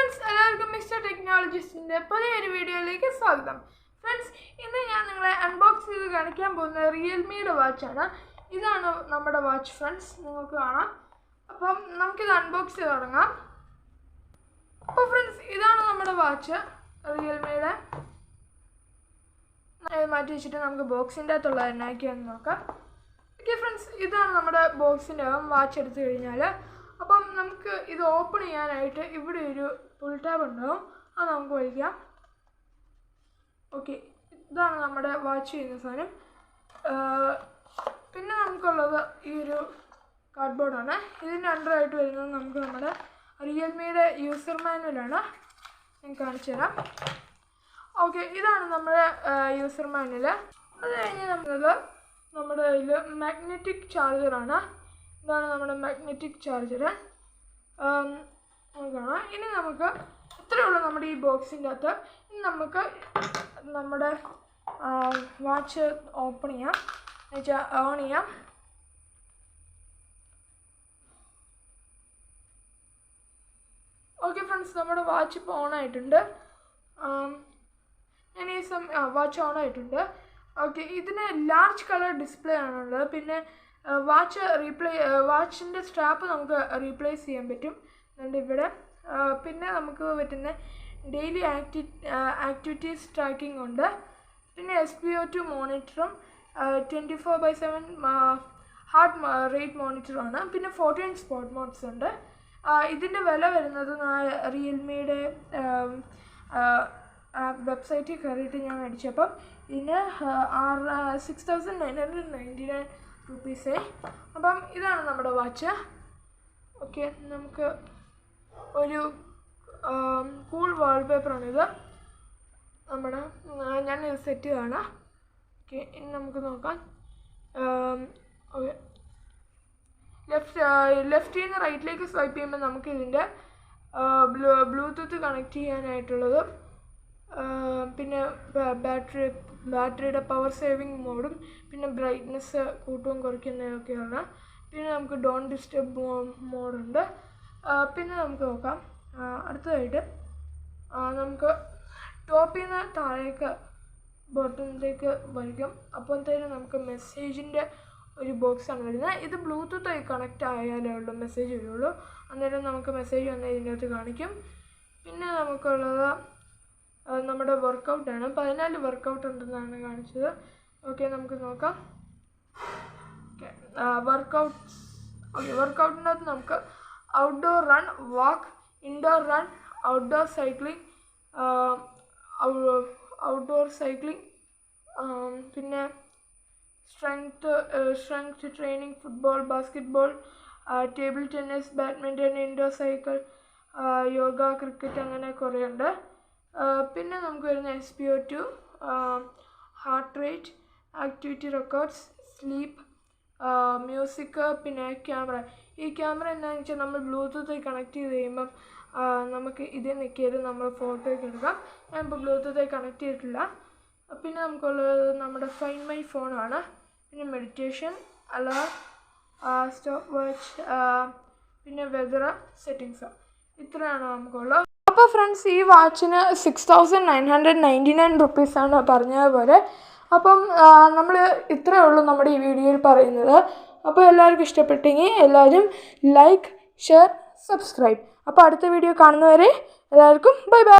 friends, എല്ലാവർക്കും mister ടെക്നോളജീസിന്റെ പുതിയൊരു വീഡിയോയിലേക്ക് സ്വാഗതം. ഫ്രണ്ട്സ്, ഇന്ന് ഞാൻ നിങ്ങളെ അൺബോക്സ് ചെയ്ത് കാണിക്കാൻ പോകുന്ന റിയൽമിയുടെ വാച്ചാണ്. ഇതാണ് നമ്മുടെ വാച്ച് ഫ്രണ്ട്സ്, നിങ്ങൾക്ക് കാണാം. അപ്പം നമുക്കിത് അൺബോക്സ് ചെയ്ത് തുടങ്ങാം. അപ്പോൾ ഫ്രണ്ട്സ്, ഇതാണ് നമ്മുടെ വാച്ച് റിയൽമിയുടെ. മാറ്റി വെച്ചിട്ട് നമുക്ക് ബോക്സിൻ്റെ അകത്തുള്ള എന്നാക്കിയാന്ന് നോക്കാം. ഓക്കെ ഫ്രണ്ട്സ്, ഇതാണ് നമ്മുടെ ബോക്സിൻ്റെ അകം. വാച്ച് എടുത്തു കഴിഞ്ഞാൽ അപ്പം നമുക്ക് ഇത് ഓപ്പൺ ചെയ്യാനായിട്ട് ഇവിടെ ഒരു പുൾ ടാബ് ഉണ്ടാവും, അത് നമുക്ക് വലിക്കാം. ഓക്കെ, ഇതാണ് നമ്മുടെ വാച്ച് ചെയ്യുന്ന സാധനം. പിന്നെ നമുക്കുള്ളത് ഈ ഒരു കാർഡ്ബോർഡാണ്. ഇതിൻ്റെ അണ്ടറായിട്ട് വരുന്നത് നമുക്ക് നമ്മുടെ റിയൽമിയുടെ യൂസർ മാനുവലാണ്. ഞാൻ കാണിച്ചു തരാം. ഓക്കെ, ഇതാണ് നമ്മുടെ യൂസർ മാനുവൽ. അത് കഴിഞ്ഞ് നമ്മുടെ കയ്യിൽ മാഗ്നറ്റിക് ചാർജറാണ്. ഇതാണ് നമ്മുടെ മാഗ്നറ്റിക് ചാർജർ. കാണാം. ഇനി നമുക്ക് ഇത്രയുള്ളൂ നമ്മുടെ ഈ ബോക്സിൻ്റെ അകത്ത്. ഇനി നമുക്ക് നമ്മുടെ വാച്ച് ഓപ്പൺ ചെയ്യാം, എന്നുവെച്ചാൽ ഓൺ ചെയ്യാം. ഓക്കെ ഫ്രണ്ട്സ്, നമ്മുടെ വാച്ച് ഇപ്പോൾ ഓണായിട്ടുണ്ട്. ഞാൻ ഈ വാച്ച് ഓണായിട്ടുണ്ട്. ഓക്കെ, ഇതിന് ലാർജ് കളർ ഡിസ്പ്ലേ ആണുള്ളത്. പിന്നെ വാച്ചിൻ്റെ സ്ട്രാപ്പ് നമുക്ക് റീപ്ലേസ് ചെയ്യാൻ പറ്റും, അതുകൊണ്ട് ഇവിടെ. പിന്നെ നമുക്ക് പറ്റുന്ന ഡെയിലി ആക്ടിവിറ്റീസ് ട്രാക്കിംഗ് ഉണ്ട്. പിന്നെ SpO2 മോണിറ്ററും 24/7 ഹാർട്ട് റേറ്റ് മോണിറ്ററുമാണ്. പിന്നെ 14 സ്പോട്ട് മോഡ്സ് ഉണ്ട്. ഇതിൻ്റെ വില വരുന്നത് റിയൽമിയുടെ വെബ്സൈറ്റിൽ കയറിയിട്ട് ഞാൻ മേടിച്ചപ്പം ഇതിന് 6,999 റുപ്പീസേ. അപ്പം ഇതാണ് നമ്മുടെ വാച്ച്. ഓക്കെ, നമുക്ക് ഒരു കൂൾ വാൾപേപ്പറാണിത് നമ്മുടെ. ഞാനിത് സെറ്റ് ചെയ്താണ്. ഓക്കെ, ഇനി നമുക്ക് നോക്കാം. ഓക്കെ, ലെഫ്റ്റിൽ നിന്ന് റൈറ്റിലേക്ക് സ്വൈപ്പ് ചെയ്യുമ്പോൾ നമുക്ക് ഇതിൻ്റെ ബ്ലൂടൂത്ത് കണക്ട് ചെയ്യാനായിട്ടുള്ളത്, പിന്നെ ബാറ്ററിയുടെ പവർ സേവിങ് മോഡും, പിന്നെ ബ്രൈറ്റ്നെസ് കൂട്ടുകയും കുറയ്ക്കുന്നതൊക്കെയാണ്. പിന്നെ നമുക്ക് ഡോണ്ട് ഡിസ്റ്റർബ് മോഡുണ്ട്. പിന്നെ നമുക്ക് നോക്കാം. അടുത്തതായിട്ട് നമുക്ക് ടോപ്പിൽ നിന്ന് താഴേക്ക് ബട്ടണിലേക്ക് വലിക്കും. അപ്പോഴത്തേനും നമുക്ക് മെസ്സേജിൻ്റെ ഒരു ബോക്സാണ് വരുന്നത്. ഇത് ബ്ലൂടൂത്തായി കണക്റ്റ് ആയാലേ ഉള്ളൂ മെസ്സേജ് വരുള്ളൂ. അന്നേരം നമുക്ക് മെസ്സേജ് വന്ന് ഇതിൻ്റെ അകത്ത് കാണിക്കും. പിന്നെ നമുക്കുള്ളത് നമ്മുടെ വർക്കൗട്ടാണ്. 14 വർക്കൗട്ട് ഉണ്ടെന്നാണ് കാണിച്ചത്. ഓക്കെ, നമുക്ക് നോക്കാം. ഓക്കെ, വർക്കൗട്ടിൻ്റെ അകത്ത് നമുക്ക് outdoor run, walk, indoor run, outdoor cycling, പിന്നെ strength training, football, basketball, table tennis, badminton, indoor cycle, yoga, cricket, അങ്ങനെ കുറേ ഉണ്ട്. പിന്നെ നമുക്ക് വരുന്ന SpO2, heart rate, activity records, sleep, music, പിന്നെ ക്യാമറ. ഈ ക്യാമറ എന്താണെന്ന് വെച്ചാൽ നമ്മൾ ബ്ലൂടൂത്ത് കണക്ട് ചെയ്ത് കഴിയുമ്പം നമുക്ക് ഇതിൽ നിൽക്കിയത് നമ്മൾ ഫോട്ടോയൊക്കെ എടുക്കാം. ഞാനിപ്പോൾ ബ്ലൂടൂത്ത് കണക്ട് ചെയ്തിട്ടില്ല. പിന്നെ നമുക്കുള്ളത് നമ്മുടെ ഫൈൻഡ് മൈ ഫോണാണ്. പിന്നെ മെഡിറ്റേഷൻ, അലാം, സ്റ്റോപ്പ് വാച്ച്, പിന്നെ വെതർ സെറ്റിങ്സ്. ഇത്രയാണ് നമുക്കുള്ളത്. അപ്പോൾ ഫ്രണ്ട്സ്, ഈ വാച്ചിന് 6,999 റുപ്പീസാണ് പറഞ്ഞതുപോലെ. അപ്പം നമ്മൾ ഇത്രയേ ഉള്ളൂ നമ്മുടെ ഈ വീഡിയോയിൽ പറയുന്നത്. അപ്പോൾ എല്ലാവർക്കും ഇഷ്ടപ്പെട്ടെങ്കിൽ എല്ലാവരും ലൈക്ക്, ഷെയർ, സബ്സ്ക്രൈബ്. അപ്പോൾ അടുത്ത വീഡിയോ കാണുന്നവരെ എല്ലാവർക്കും ബൈ ബൈ.